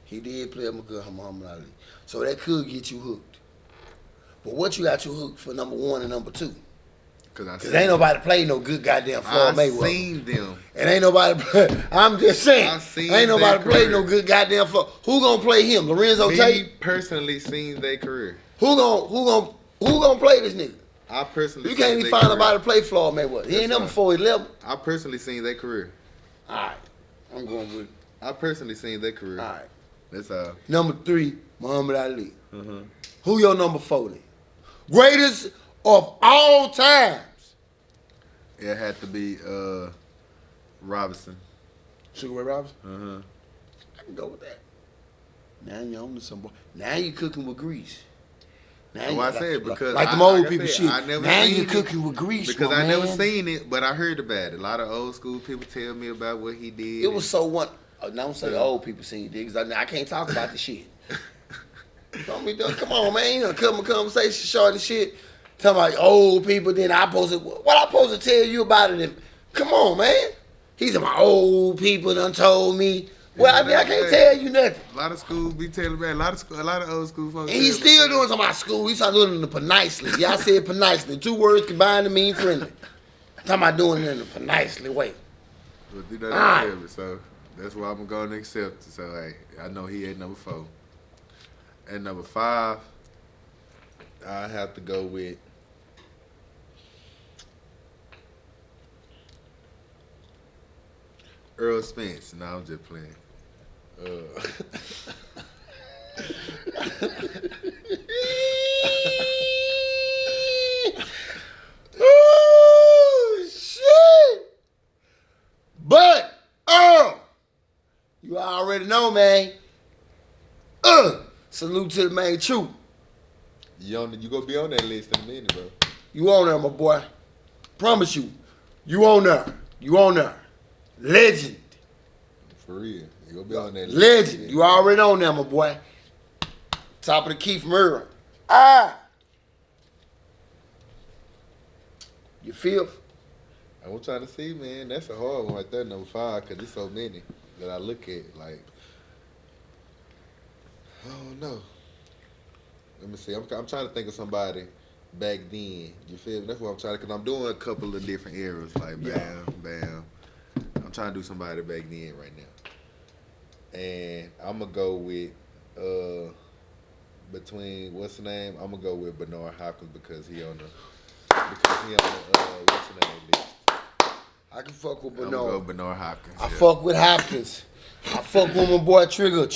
He did play a good Muhammad Ali. So that could get you hooked. But what you got you hooked for #1 and #2? Because ain't nobody play no good goddamn Floyd Mayweather. I seen them. And ain't nobody play. I'm just saying. Ain't nobody play career. no good goddamn Floyd. Who gonna play him? Lorenzo Tate? Me personally seen their career. Who gonna play this nigga? I personally You can't even find nobody to play Floyd Mayweather. He ain't number 4'11". I personally seen their career. All right. I'm going with I personally seen their career. all right. That's all. #3, Muhammad Ali. Who your #4 then? Greatest of all times. It had to be Robinson. Sugar Ray Robinson? I can go with that. Now you're on to some boy. Now you cooking with grease. Now Well, I said because like them old I people said, shit. I never Now seen you it cooking with grease, because my I never man. seen it, but I heard about it. A lot of old school people tell me about what he did. It was so one. Don't say old people seen it, because I can't talk about the shit. Don't be done. Come on, man. You know, cut my conversation short and shit. Talking about old people, then I supposed to, what I supposed to tell you about it? Come on, man. He's my old people done told me. Well, I mean, I can't tell you nothing. A lot of schools be telling me. A lot of old school folks. And he's tell me. still doing some of my school. He's talking doing it in the nicely. Y'all said nicely. 2 words combined to mean friendly. Talking about doing it in a nicely way. But you know that tell me, so that's why I'm going to accept it. So, hey, I know he at #4. At #5, I have to go with Earl Spence. No, I'm just playing. Oh, shit. But, you already know, man. Salute to the main troop. You gonna be on that list in a minute, bro. You on there, my boy. Promise you. You on there. You on there. Legend. For real. You gonna be on that list. Legend. You already on there, my boy. Top of the key from Earl. You feel? I'm trying to see, man. That's a hard one right there, #5, because there's so many that I look at. Like, I don't know. Let me see. I'm trying to think of somebody back then. You feel me? That's what I'm trying to, because I'm doing a couple of different eras. Like, bam, bam. I'm trying to do somebody back then right now. And I'm going to go with, between, what's the name? I'm going to go with Bernard Hopkins because he on the what's the name list. I can fuck with I'm Bernard. going to go Bernard Hopkins. I fuck with Hopkins. I fuck with my boy Trigger.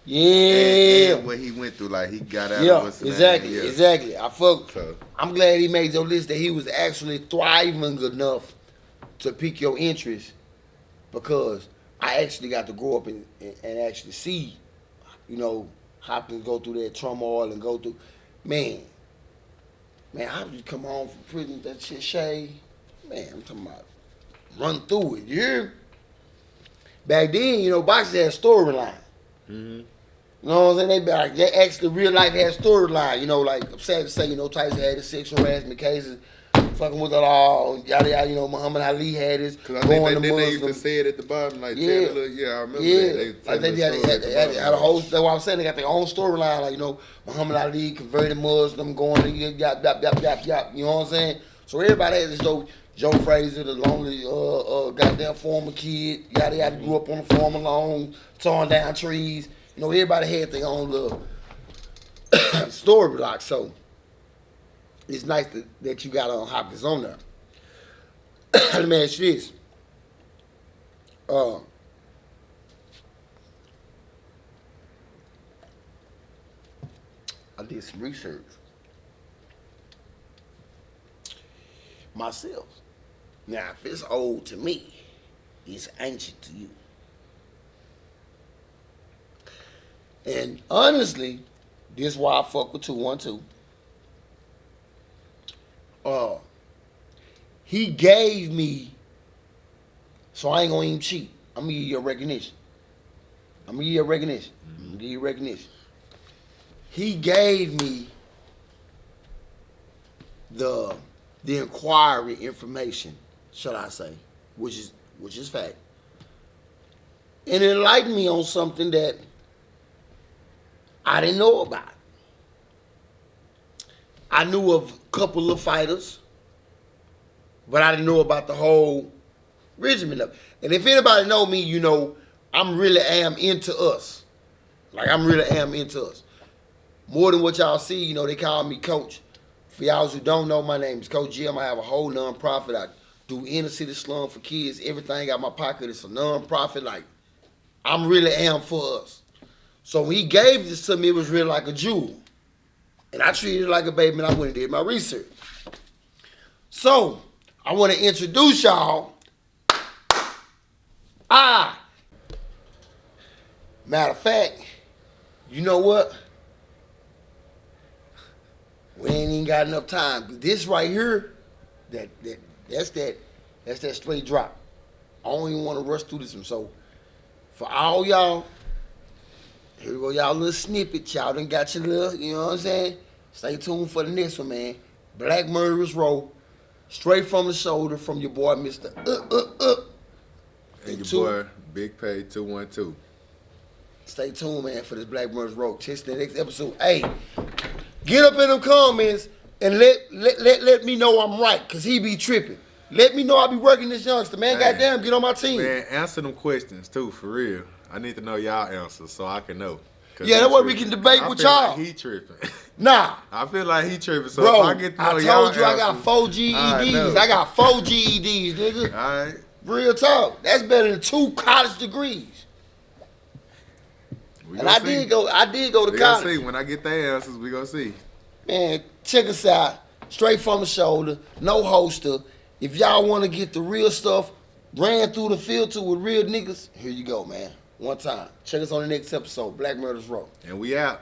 Yeah. And what he went through, like he got out Yeah, of what's the exactly, name. Yeah. exactly. So, I'm glad he made your list that he was actually thriving enough to pique your interest, because I actually got to grow up and actually see, Hopkins go through that turmoil and go through, man, I just come home from prison, that shit Shay, man, I'm talking about run through it, you hear? Back then, boxing had a storyline. mm-hmm. You know what I'm saying? They actually real life had storyline. Like I'm sad to say, Tyson had his sexual harassment cases, fucking with it all, yada yada. Muhammad Ali had his Because I think they even said at the bottom, like, yeah, I remember that. They had a whole. That's what I'm saying. They got their own storyline. Like Muhammad Ali converted Muslim, going to yap. You know what I'm saying? So everybody had this though. Joe Frazier, the lonely goddamn former kid, yada yada, grew up on the farm alone, sawing down trees. Everybody had their own little story block. So it's nice that you got Hopkins on there. Let me ask you this. I did some research myself. Now, if it's old to me, it's ancient to you. And honestly, this is why I fuck with 212. He gave me, so I ain't gonna even cheat. I'm gonna give you a recognition. He gave me the inquiry information, shall I say, which is fact. And it enlightened me on something that I didn't know about. I knew of a couple of fighters, but I didn't know about the whole regimen of it. And if anybody know me, I'm really am into us. Like, I'm really am into us. More than what y'all see, they call me Coach. For y'all who don't know, my name is Coach Gem. I have a whole nonprofit. I do inner city slum for kids. Everything out my pocket is a nonprofit. Like, I'm really am for us. So when he gave this to me, it was really like a jewel. And I treated it like a baby, and I went and did my research. So, I want to introduce y'all. Matter of fact, you know what? We ain't even got enough time. This right here, that's that straight drop. I don't even want to rush through this one. So, for all y'all, here we go, y'all little snippet. Y'all done got your little, you know what I'm saying? Stay tuned for the next one, man. Black Murderers Row, straight from the shoulder from your boy, Mr. And your boy, BigPay212. Stay tuned, man, for this Black Murderers Row. Catch the next episode. Hey, get up in them comments and let me know I'm right, because he be tripping. Let me know I be working this youngster, man. Hey, goddamn, get on my team. Man, answer them questions, too, for real. I need to know y'all answers so I can know. Yeah, that's what we can debate with y'all. Like he tripping. Nah. I feel like he tripping. So bro, if I get to know I y'all told you I got answers, 4 GEDs. I got 4 GEDs, nigga. All right. Real talk. That's better than 2 college degrees. And I did go to we college. gonna see. When I get their answers, we gonna see. Man, check us out. Straight from the shoulder, no holster. If y'all want to get the real stuff, ran through the filter with real niggas, here you go, man. One time. Check us on the next episode, Black Murderers Row. And we out.